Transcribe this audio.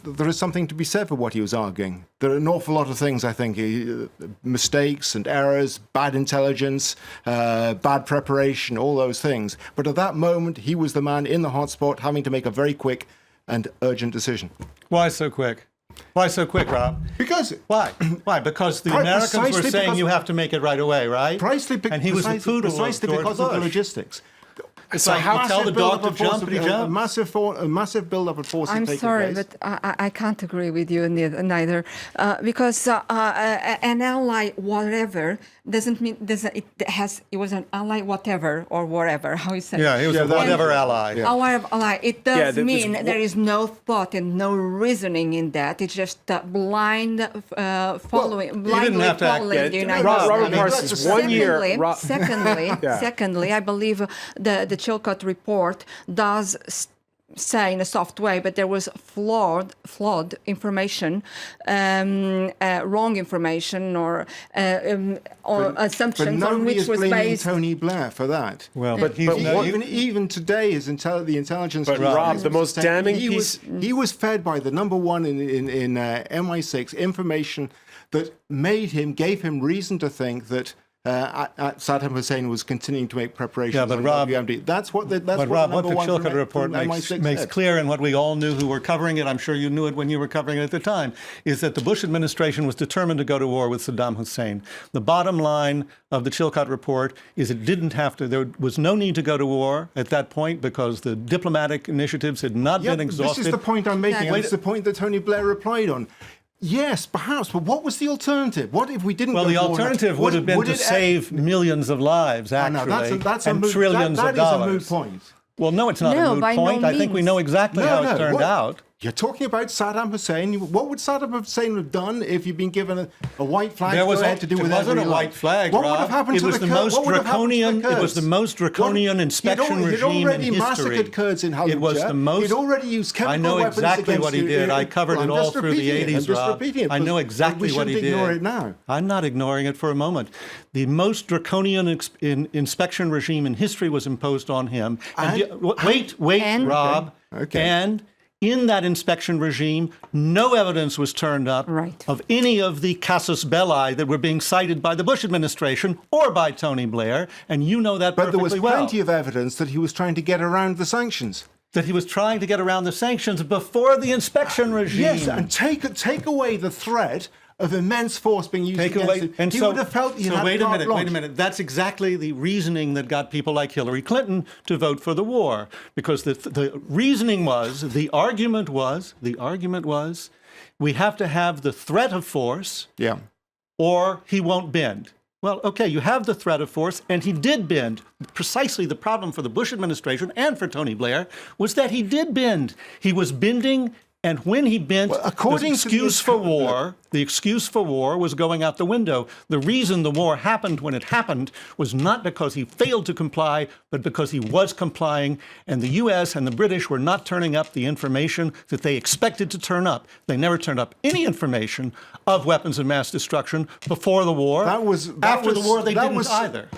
there is something to be said for what he was arguing. There are an awful lot of things, I think, mistakes and errors, bad intelligence, bad preparation, all those things. But at that moment, he was the man in the hotspot having to make a very quick and urgent decision. Why so quick? Why so quick, Rob? Because... Why? Why? Because the Americans were saying you have to make it right away, right? And he was the poodle precisely of because George of the Bush. logistics. It's like you tell the dog to jump and he jumps. A massive build-up of force. I'm sorry, but I can't agree with you neither, because an ally, whatever, doesn't mean it was an ally, whatever or whatever. How you say? Yeah, he was a whatever ally. Yeah. However, ally. It does mean there is no thought and no reasoning in that. It's just blind following. Blindly following the United States. Robert Parsons, 1 year. Secondly, I believe the Chilcot report does say in a soft way, but there was flawed information, wrong information, or assumptions on which was based. Tony Blair for that. Well, but even today, the intelligence. But Rob, the most damning piece. He was fed by the number one in MI6 information that gave him reason to think that. Saddam Hussein was continuing to make preparations. Yeah, but Rob, that's what the Chilcot report makes clear, and what we all knew who were covering it, I'm sure you knew it when you were covering it at the time, is that the Bush administration was determined to go to war with Saddam Hussein. The bottom line of the Chilcot report is it didn't have to. There was no need to go to war at that point because the diplomatic initiatives had not been exhausted. This is the point I'm making. And it's the point that Tony Blair replied on. Yes, perhaps, but what was the alternative? What if we didn't? Well, the alternative would have been to save millions of lives, actually, and trillions of dollars. That is a moot point. Well, no, it's not a moot point. I think we know exactly how it turned out. You're talking about Saddam Hussein. What would Saddam Hussein have done if you'd been given a white flag? There wasn't a white flag, Rob. What would have happened to the Kurds? It was the most draconian inspection regime in history. He'd already massacred Kurds in Hallujah. It was the most. He'd already used chemical weapons. I know exactly what he did. I covered it all through the 80s, Rob. I know exactly what he did. We shouldn't ignore it now. I'm not ignoring it for a moment. The most draconian inspection regime in history was imposed on him. Wait, Rob. Okay. And in that inspection regime, no evidence was turned up of any of the casus belli that were being cited by the Bush administration or by Tony Blair, and you know that perfectly well. But there was plenty of evidence that he was trying to get around the sanctions. That he was trying to get around the sanctions before the inspection regime. Yes, and take away the threat of immense force being used against him. And he so, would have felt he had wait a carte blanche. minute. That's exactly the reasoning that got people like Hillary Clinton to vote for the war. Because the reasoning was, the argument was, we have to have the threat of force, or he won't bend. Well, okay, you have the threat of force, and he did bend. Precisely the problem for the Bush administration and for Tony Blair was that he did bend. He was bending. And when he bent, the excuse for war was going out the window. The reason the war happened when it happened was not because he failed to comply, but because he was complying, and the U.S. and the British were not turning up the information that they expected to turn up. They never turned up any information of weapons of mass destruction before the war. After the war, they didn't either.